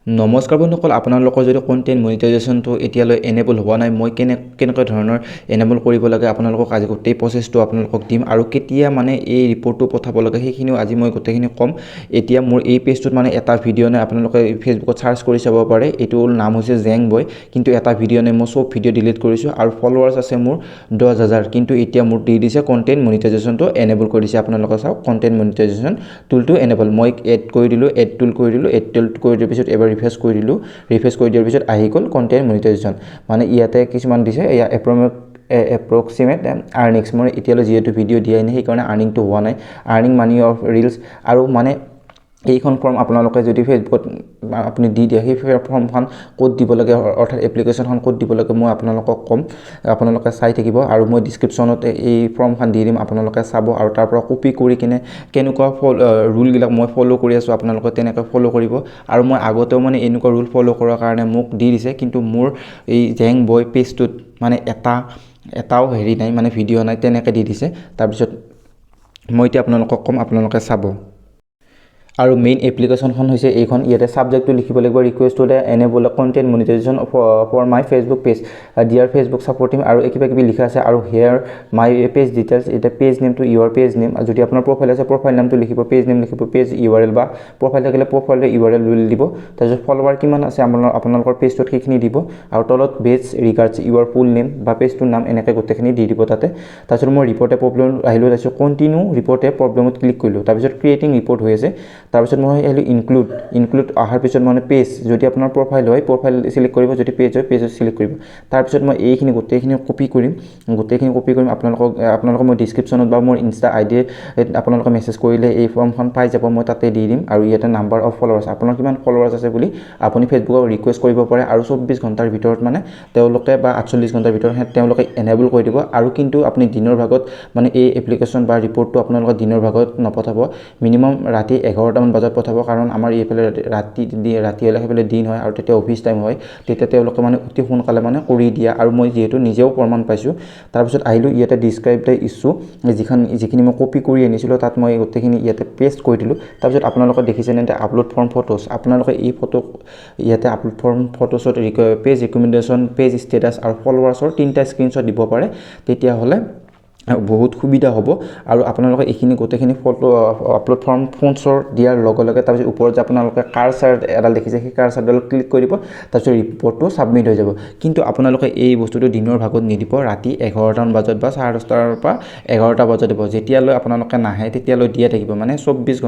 নমস্কাৰ বন্ধুসকল, আপোনালোকৰ যদি কণ্টেণ্ট মনিটাইজেশ্যনটো এতিয়ালৈ এনেবল হোৱা নাই, মই কেনেকুৱা ধৰণৰ এনেবল কৰিব লাগে আপোনালোকক আজি গোটেই প্ৰচেছটো আপোনালোকক দিম আৰু কেতিয়া মানে এই ৰিপৰ্টটো পঠাব লাগে সেইখিনিও আজি মই গোটেইখিনি ক'ম। এতিয়া মোৰ এই পেজটোত মানে এটা ভিডিঅ' নাই, আপোনালোকে ফেচবুকত চাৰ্চ কৰি চাব পাৰে। এইটোৰ নাম হৈছে জেং বয়, কিন্তু এটা ভিডিঅ' নাই, মই চব ভিডিঅ' ডিলিট কৰিছোঁ আৰু ফলোৱাৰ্ছ আছে মোৰ 10,000, কিন্তু এতিয়া মোৰ দি দিছে কণ্টেণ্ট মনিটাইজেশ্যনটো এনেবল কৰি দিছে। আপোনালোকে চাওক, কণ্টেণ্ট মনিটাইজেশ্যন টুলটো এনেবল, মই এড কৰি দিলোঁ, এড টুল কৰি দিলোঁ, এড টুল কৰি দিয়াৰ পিছত এবাৰ ৰিফ্ৰেছ কৰি দিলোঁ, ৰিফ্ৰেছ কৰি দিয়াৰ পিছত আহি গ'ল কণ্টেণ্ট মনিটাইজেশ্যন। মানে ইয়াতে কিছুমান দিছে, এয়া এপ্ৰক্সিমেট আৰ্নিংছ, মই এতিয়ালৈ যিহেতু ভিডিঅ' দিয়াই নাই সেইকাৰণে আৰ্নিংটো হোৱা নাই, আৰ্নিং মানি অফ ৰিলছ। আৰু মানে এইখন ফৰ্ম আপোনালোকে যদি ফেচবুকত আপুনি দি দিয়ে, সেই ফৰ্মখন ক'ত দিব লাগে, অৰ্থাৎ এপ্লিকেশ্যনখন ক'ত দিব লাগে মই আপোনালোকক ক'ম, আপোনালোকে চাই থাকিব আৰু মই ডিছক্ৰিপশ্যনত এই ফৰ্মখন দি দিম, আপোনালোকে চাব আৰু তাৰ পৰা কপি কৰি কিনে কেনেকুৱা ৰুলবিলাক মই ফ'ল' কৰি আছোঁ আপোনালোকে তেনেকৈ ফ'ল' কৰিব। আৰু মই আগতেও মানে এনেকুৱা ৰুল ফ'ল' কৰাৰ কাৰণে মোক দি দিছে, কিন্তু মোৰ এই জেং বয় পেজটোত মানে এটাও হেৰি নাই, মানে ভিডিঅ' নাই, তেনেকৈ দি দিছে। তাৰপিছত মই এতিয়া আপোনালোকক ক'ম, আপোনালোকে চাব। আৰু মেইন এপ্লিকেশ্যনখন হৈছে এইখন, ইয়াতে ছাবজেক্টটো লিখিব লাগিব request to the enable content monetization for my Facebook page, dear Facebook support team, আৰু কিবা কিবি লিখা আছে। আৰু হেয়াৰ মাই পেজ ডিটেইলছ, এতিয়া পেজ নেমটো ইউৰ পেজ নেম, যদি আপোনাৰ প্ৰফাইল আছে প্ৰফাইল নামটো লিখিব, পেজ নেম লিখিব, পেজ URL বা প্ৰফাইল থাকিলে প্ৰফাইলৰ URL বুলি দিব। তাৰপিছত ফলোৱাৰ কিমান আছে আপোনালোকৰ পেজটোত সেইখিনি দিব, আৰু তলত বেষ্ট ৰিগাৰ্ডছ ইউৰ ফুল নেম বা পেজটোৰ নাম এনেকৈ গোটেইখিনি দি দিব তাতে। তাৰপিছত মই ৰিপৰ্টে প্ৰব্লেম আহিলোঁ, তাৰপিছত কণ্টিনিউ ৰিপৰ্টে প্ৰব্লেমত ক্লিক কৰিলোঁ, তাৰপিছত ক্ৰিয়েটিং ৰিপৰ্ট হৈ আছে। তাৰপিছত মই আহিলোঁ ইনক্লুড অহাৰ পিছত মানে পেজ, যদি আপোনাৰ প্ৰফাইল হয় প্ৰফাইল চিলেক্ট কৰিব, যদি পেজ হয় পেজত চিলেক্ট কৰিব। তাৰপিছত মই এইখিনি গোটেইখিনি কপি কৰিম, আপোনালোকক মই ডিছক্ৰিপশ্যনত বা মোৰ ইনষ্টা ID আপোনালোকে মেছেজ কৰিলে এই ফৰ্মখন পাই যাব, মই তাতে দি দিম। আৰু ইয়াতে নাম্বাৰ অফ ফলোৱাৰ্ছ, আপোনাৰ কিমান ফলোৱাৰ্ছ আছে বুলি আপুনি ফেচবুকক ৰিকুৱেষ্ট কৰিব পাৰে, আৰু 24 ঘণ্টাৰ ভিতৰত মানে তেওঁলোকে বা 48 ঘণ্টাৰ ভিতৰত তেওঁলোকে এনেবল কৰি দিব। আৰু কিন্তু আপুনি দিনৰ ভাগত মানে এই এপ্লিকেশ্যন বা ৰিপৰ্টটো আপোনালোকে দিনৰ ভাগত নপঠাব, মিনিমাম ৰাতি 11টামান বজাত পঠাব, কাৰণ আমাৰ এইফালে ৰাতি হ'লে সেইফালে দিন হয় আৰু তেতিয়া অফিচ টাইম হয়, তেতিয়া তেওঁলোকে মানে অতি সোনকালে মানে কৰি দিয়া, আৰু মই যিহেতু নিজেও প্ৰমাণ পাইছোঁ। তাৰপিছত আহিলোঁ ইয়াতে ডিছক্ৰাইব দ্য ইছ্যু, যিখিনি মই কপি কৰি আনিছিলোঁ তাত মই গোটেইখিনি ইয়াতে পেষ্ট কৰি দিলোঁ। তাৰপিছত আপোনালোকে দেখিছেনে এতিয়া আপলোড ফৰ্ম ফটোজ, আপোনালোকে এই ফটো ইয়াতে আপলোড ফৰ্ম ফটোছত পেজ ৰিকমেণ্ডেশ্যন, পেজ ষ্টেটাছ আৰু ফলোৱাৰ্ছৰ 3টা স্ক্ৰীনশ্বট দিব পাৰে, তেতিয়াহ'লে বহুত সুবিধা হ'ব। আৰু আপোনালোকে এইখিনি গোটেইখিনি ফটো আপলোড ফৰ্ম ফোনছৰ দিয়াৰ লগে লগে তাৰপিছত ওপৰত যে আপোনালোকে কাৰ্চাৰ এডাল দেখিছে, সেই কাৰ্চাৰডাল ক্লিক কৰি দিব, তাৰপিছত ৰিপৰ্টটো ছাবমিট হৈ যাব। কিন্তু আপোনালোকে এই বস্তুটো দিনৰ ভাগত নিদিব, ৰাতি 11টামান বজাত বা 10:30টাৰ পৰা 11টা বজাত দিব, যেতিয়ালৈ আপোনালোকে নাহে তেতিয়ালৈ দিয়ে থাকিব, মানে 24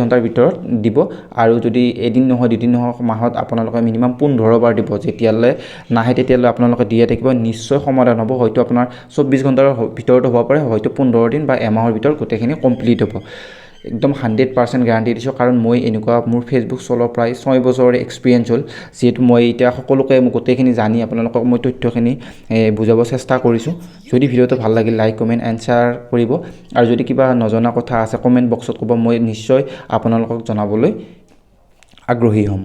ঘণ্টাৰ ভিতৰত দিব। আৰু যদি এদিন নহয় দুদিন নহয় মাহত আপোনালোকে মিনিমাম 15 বাৰ দিব, যেতিয়ালৈ নাহে তেতিয়ালৈ আপোনালোকে দিয়ে থাকিব, নিশ্চয় সমাধান হ'ব। হয়তো আপোনাৰ 24 ঘণ্টাৰ ভিতৰত হ'ব পাৰে, হয়তো 15 দিন বা এমাহৰ ভিতৰত গোটেইখিনি কমপ্লিট হ'ব। একদম 100% গেৰাণ্টি দিছোঁ, কাৰণ মই এনেকুৱা মোৰ ফেচবুক চলোৱা প্ৰায় 6 বছৰৰ এক্সপিৰিয়েঞ্চ হ'ল, যিহেতু মই এতিয়া সকলোকে গোটেইখিনি জানি আপোনালোকক মই তথ্যখিনি বুজাব চেষ্টা কৰিছোঁ। যদি ভিডিঅ'টো ভাল লাগিল লাইক কমেণ্ট এণ্ড শ্বেয়াৰ কৰিব, আৰু যদি কিবা নজনা কথা আছে কমেণ্ট বক্সত ক'ব, মই নিশ্চয় আপোনালোকক জনাবলৈ আগ্ৰহী হ'ম।